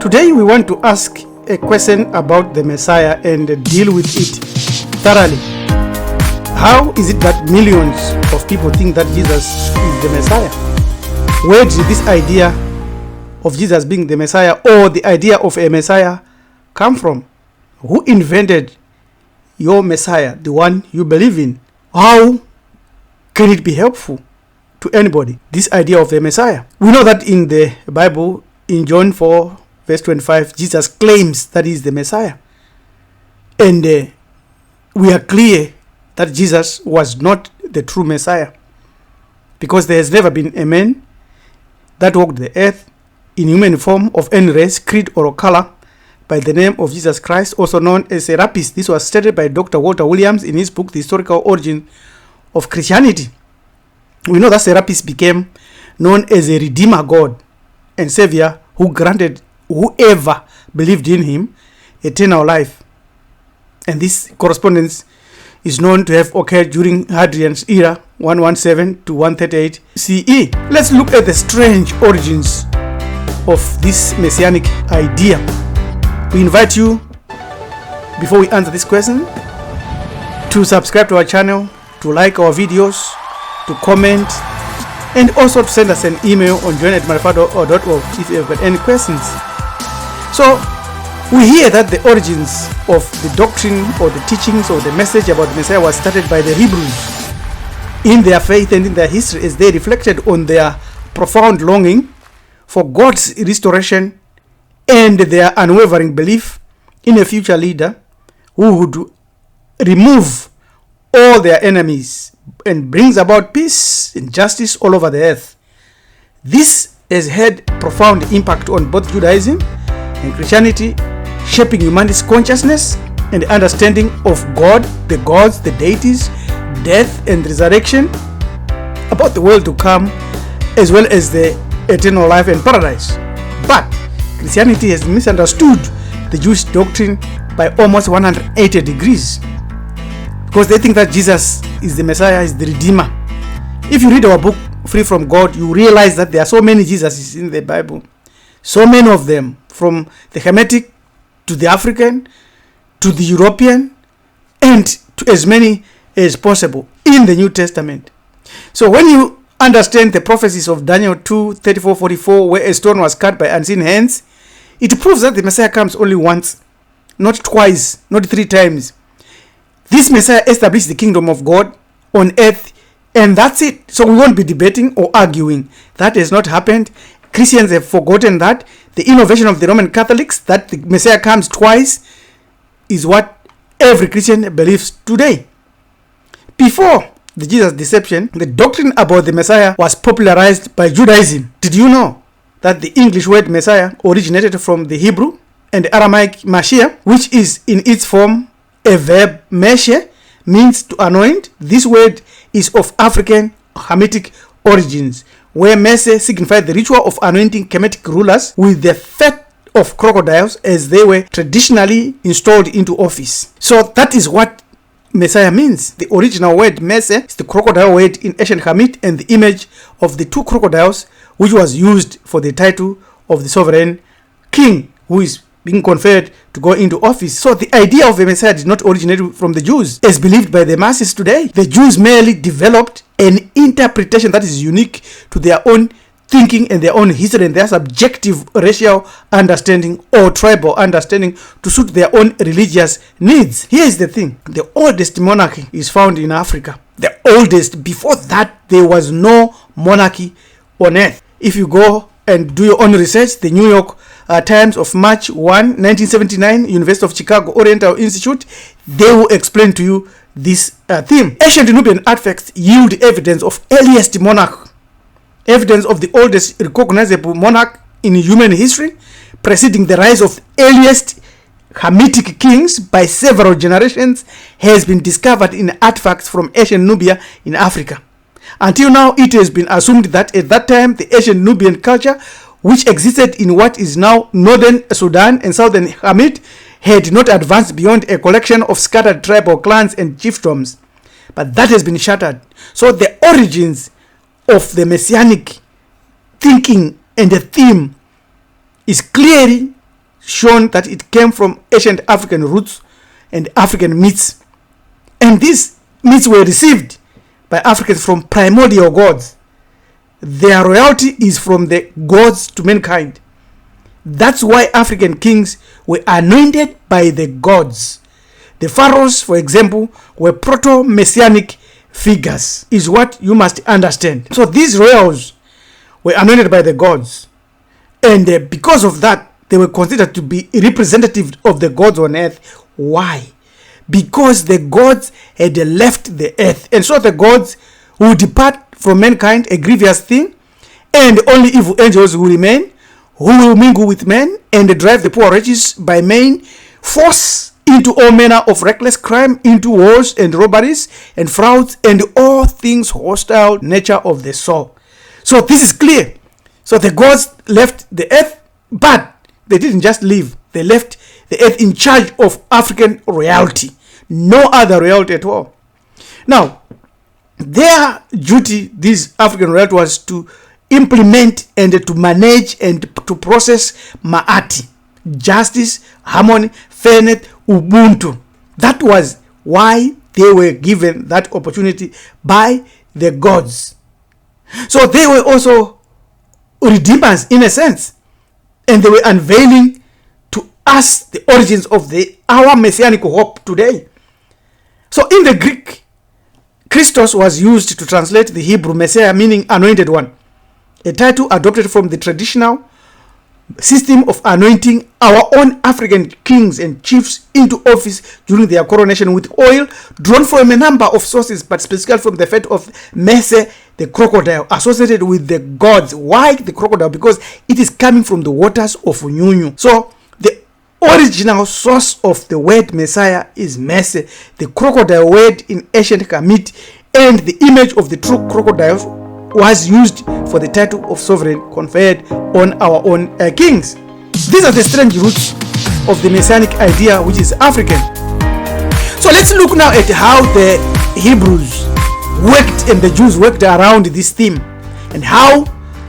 Today we want to ask a question about the Messiah and deal with it thoroughly. How is it that millions of people think that Jesus is the Messiah? Where did this idea of Jesus being the Messiah or the idea of a Messiah come from? Who invented your Messiah, the one you believe in? How can it be helpful to anybody, this idea of a Messiah? We know that in the Bible, in John 4, verse 25, Jesus claims that he is the Messiah. And we are clear that Jesus was not the true Messiah, because there has never been a man that walked the earth in human form of any race, creed, or color by the name of Jesus Christ, also known as Serapis. This was stated by Dr. Walter Williams in his book, The Historical Origin of Christianity. We know that Serapis became known as a Redeemer God and Savior who granted whoever believed in him eternal life. And this correspondence is known to have occurred during Hadrian's era, 117 to 138 CE. Let's look at the strange origins of this messianic idea. We invite you, before we answer this question, to subscribe to our channel, to like our videos, to comment, and also to send us an email on join@marifado.org if you have got any questions. So, we hear that the origins of the doctrine or the teachings or the message about the Messiah was started by the Hebrews in their faith and in their history, as they reflected on their profound longing for God's restoration and their unwavering belief in a future leader who would remove all their enemies and brings about peace and justice all over the earth. This has had profound impact on both Judaism and Christianity, shaping humanity's consciousness and understanding of God, the gods, the deities, death and resurrection, about the world to come, as well as the eternal life and paradise. But Christianity has misunderstood the Jewish doctrine by almost 180 degrees, because they think that Jesus is the Messiah, is the Redeemer. If you read our book, Free from God, you realize that there are so many Jesuses in the Bible. So many of them, from the Hermetic to the African to the European, and to as many as possible in the New Testament. So when you understand the prophecies of Daniel 2, 34, 44, where a stone was cut by unseen hands, it proves that the Messiah comes only once, not twice, not 3 times. This Messiah established the kingdom of God on earth, and that's it. So we won't be debating or arguing. That has not happened. Christians have forgotten that. The innovation of the Roman Catholics, that the Messiah comes twice, is what every Christian believes today. Before the Jesus deception, the doctrine about the Messiah was popularized by Judaism. Did you know that the English word Messiah originated from the Hebrew and Aramaic Mashiach, which is in its form a verb, meshe, means to anoint? This word is of African Hamitic origins, where messe signified the ritual of anointing Kemetic rulers with the fat of crocodiles as they were traditionally installed into office. So that is what Messiah means. The original word messe is the crocodile word in ancient Hamit, and the image of the 2 crocodiles, which was used for the title of the sovereign king who is being conferred to go into office. So the idea of a Messiah did not originate from the Jews, as believed by the masses today. The Jews merely developed an interpretation that is unique to their own thinking and their own history and their subjective racial understanding or tribal understanding to suit their own religious needs. Here is the thing. The oldest monarchy is found in Africa. The oldest. Before that, there was no monarchy on earth. If you go and do your own research, the New York Times of March 1, 1979, University of Chicago Oriental Institute, they will explain to you this theme. Ancient Nubian artifacts yield evidence of earliest monarch, evidence of the oldest recognizable monarch in human history, preceding the rise of earliest Hamitic kings by several generations, has been discovered in artifacts from ancient Nubia in Africa. Until now, it has been assumed that at that time, the ancient Nubian culture, which existed in what is now northern Sudan and southern Hamid, had not advanced beyond a collection of scattered tribal clans and chiefdoms. But that has been shattered. So the origins of the messianic thinking and the theme is clearly shown that it came from ancient African roots and African myths. And these myths were received by Africans from primordial gods. Their royalty is from the gods to mankind. That's why African kings were anointed by the gods. The pharaohs, for example, were proto-messianic figures, is what you must understand. So these royals were anointed by the gods. And because of that, they were considered to be representative of the gods on earth. Why? Because the gods had left the earth. And so the gods will depart from mankind, a grievous thing. And only evil angels will remain, who will mingle with men and drive the poor wretches by main force into all manner of reckless crime, into wars and robberies and frauds and all things hostile nature of the soul. So this is clear. So the gods left the earth, but they didn't just leave. They left the earth in charge of African royalty. No other royalty at all. Now, their duty, this African royalty, was to implement and to manage and to process Ma'ati, justice, harmony, fairness, Ubuntu. That was why they were given that opportunity by the gods. So they were also redeemers in a sense, and they were unveiling to us the origins of our messianic hope today. So in the Greek, Christos was used to translate the Hebrew Messiah, meaning anointed one, a title adopted from the traditional system of anointing our own African kings and chiefs into office during their coronation with oil drawn from a number of sources, but specifically from the fate of Mese, the crocodile, associated with the gods. Why the crocodile? Because it is coming from the waters of Unyunyu. So the original source of the word Messiah is Mese, the crocodile word in ancient Kemet, and the image of the true crocodile was used for the title of sovereign conferred on our own kings. These are the strange roots of the messianic idea, which is African. So let's look now at how the Hebrews worked and the Jews worked around this theme, and how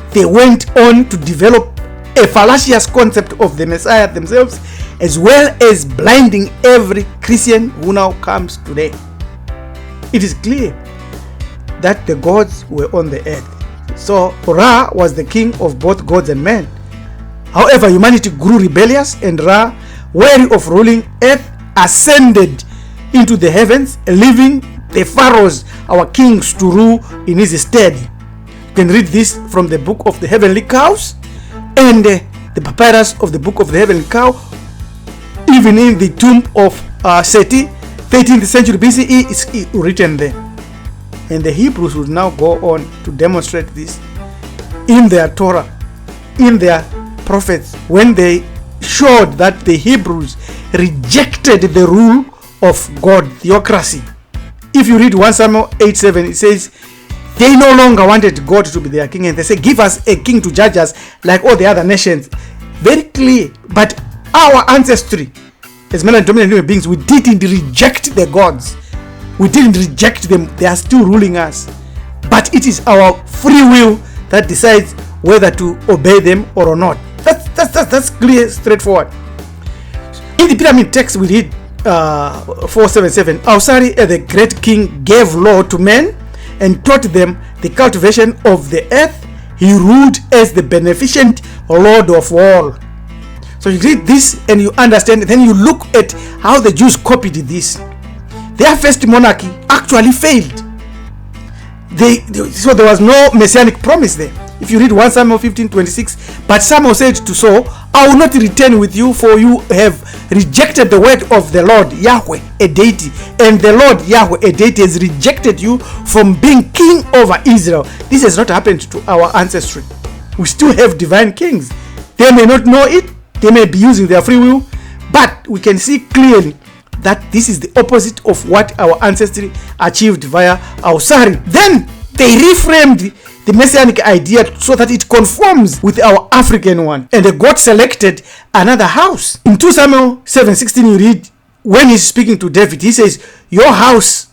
they went on to develop a fallacious concept of the Messiah themselves, as well as blinding every Christian who now comes today. It is clear that the gods were on the earth. So Ra was the king of both gods and men. However, humanity grew rebellious, and Ra, weary of ruling earth, ascended into the heavens, leaving the pharaohs, our kings, to rule in his stead. You can read this from the book of the Heavenly Cows and the papyrus of the book of the Heavenly Cow. Even in the tomb of Seti, 13th century BCE, is written there. And the Hebrews would now go on to demonstrate this in their Torah, in their prophets, when they showed that the Hebrews rejected the rule of God, theocracy. If you read 1 Samuel 8:7, it says they no longer wanted God to be their king, and they say, give us a king to judge us like all the other nations. Very clear. But our ancestry, as men and dominant human beings, we didn't reject the gods. We didn't reject them. They are still ruling us. But it is our free will that decides whether to obey them or not. That's clear, straightforward. In the pyramid text, we read 477, Ausari, the great king, gave law to men and taught them the cultivation of the earth. He ruled as the beneficent Lord of all. So you read this and you understand. Then you look at how the Jews copied this. Their first monarchy actually failed. So there was no messianic promise there. If you read 1 Samuel 15:26, but Samuel said to Saul, I will not return with you, for you have rejected the word of the Lord Yahweh, a deity, and the Lord Yahweh, a deity, has rejected you from being king over Israel. This has not happened to our ancestry. We still have divine kings. They may not know it, they may be using their free will, but we can see clearly that this is the opposite of what our ancestry achieved via Ausari. Then they reframed the messianic idea so that it conforms with our African one, and God selected another house. In 2 Samuel 7:16, you read, when he's speaking to David, he says, your house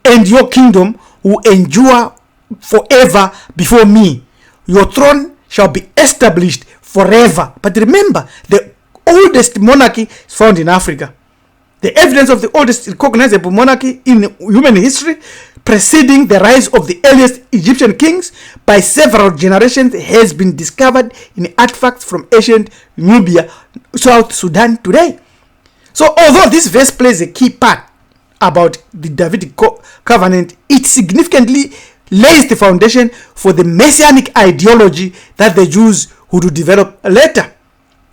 and your kingdom will endure forever before me. Your throne shall be established forever. But remember, the oldest monarchy is found in Africa. The evidence of the oldest recognizable monarchy in human history, preceding the rise of the earliest Egyptian kings by several generations, has been discovered in artifacts from ancient Nubia, South Sudan today. So although this verse plays a key part about the Davidic covenant, it significantly lays the foundation for the messianic ideology that the Jews would develop later.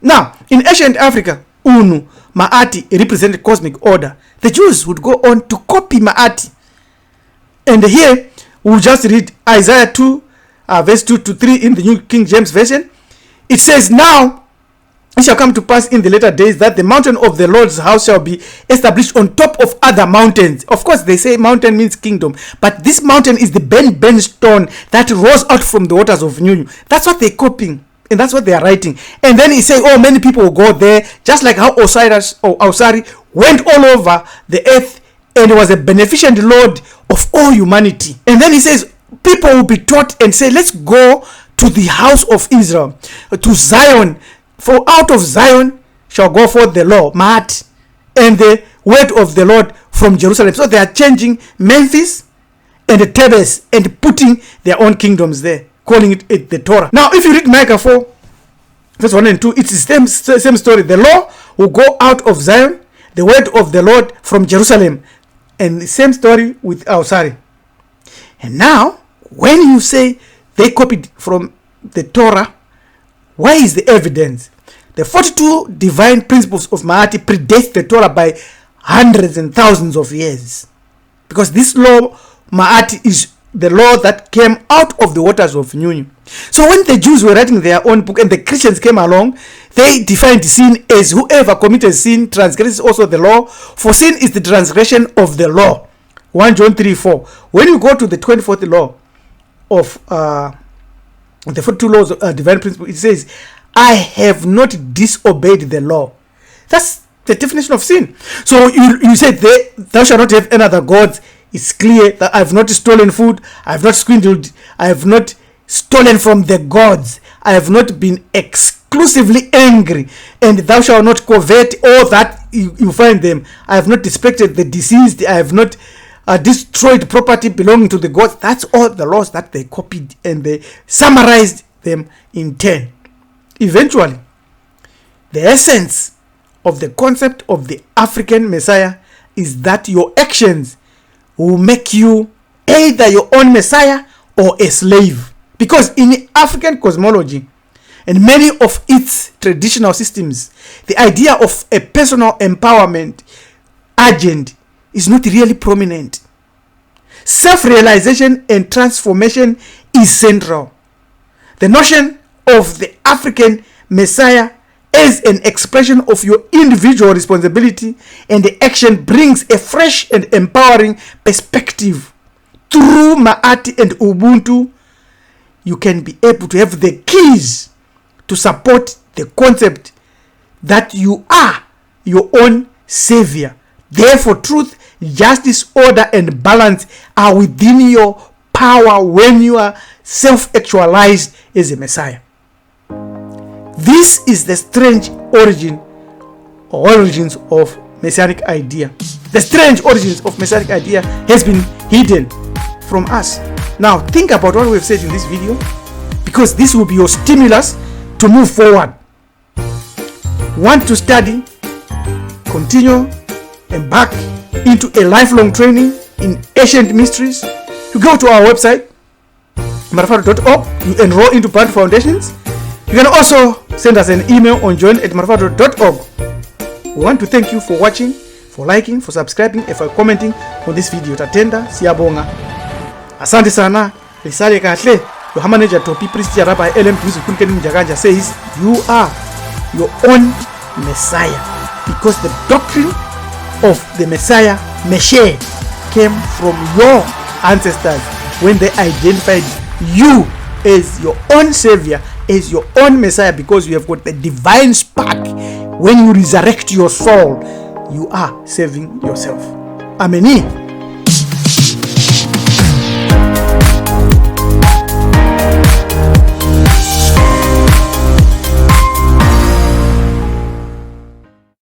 Now, in ancient Africa, Unu, Maati represented cosmic order. The Jews would go on to copy Maati. And here, we'll just read Isaiah 2, verse 2 to 3 in the New King James Version. It says, "Now it shall come to pass in the later days that the mountain of the Lord's house shall be established on top of other mountains." Of course, they say mountain means kingdom, but this mountain is the Ben stone that rose out from the waters of Nunu. That's what they're copying, and that's what they are writing. And then he says, "Oh, many people will go there," just like how Osari went all over the earth and was a beneficent Lord of all humanity. And then he says, people will be taught and say, "Let's go to the house of Israel, to Zion. For out of Zion shall go forth the law," Maat, "and the word of the Lord from Jerusalem." So they are changing Memphis and Thebes and putting their own kingdoms there, calling it the Torah. Now, if you read Micah 4, verse 1 and 2, it's the same story. The law will go out of Zion, the word of the Lord from Jerusalem. And the same story with Ausari. And now, when you say they copied from the Torah, where is the evidence? The 42 divine principles of Maati predate the Torah by hundreds and thousands of years. Because this law, Maati, is the law that came out of the waters of Nunu. So when the Jews were writing their own book and the Christians came along, they defined sin as whoever committed sin transgresses also the law, for sin is the transgression of the law. 1 John 3:4. When you go to the 24th law of the 42 laws of divine principle, it says, "I have not disobeyed the law." That's the definition of sin. So you say, "Thou shalt not have any other gods." It's clear that I have not stolen food, I have not swindled, I have not stolen from the gods, I have not been exclusively angry, and "thou shalt not covet," all that you find them. "I have not respected the deceased, I have not destroyed property belonging to the gods." That's all the laws that they copied, and they summarized them in 10. Eventually, the essence of the concept of the African Messiah is that your actions will make you either your own Messiah or a slave. Because in African cosmology and many of its traditional systems, the idea of a personal empowerment agent is not really prominent. Self-realization and transformation is central. The notion of the African Messiah as an expression of your individual responsibility and the action brings a fresh and empowering perspective. Through Maati and Ubuntu, you can be able to have the keys to support the concept that you are your own savior. Therefore, truth, justice, order, and balance are within your power when you are self-actualized as a Messiah. This is the strange origins of Messianic idea. The strange origins of Messianic idea has been hidden from us. Now think about what we've said in this video, because this will be your stimulus to move forward. Want to study, continue, embark into a lifelong training in ancient mysteries? You go to our website, marafado.org, you enroll into Bantu Foundations. You can also send us an email on join@marafado.org. We want to thank you for watching, for liking, for subscribing, and for commenting on this video. Tatenda siyabonga. Asante sana. Lisale kahle. Your manager Topi Priest Rabbi LM Music Kunkenin Jaganja says you are your own Messiah, because the doctrine of the Messiah, Messiah, came from your ancestors when they identified you as your own savior, as your own Messiah, because you have got the divine spark. When you resurrect your soul, you are saving yourself. Amen.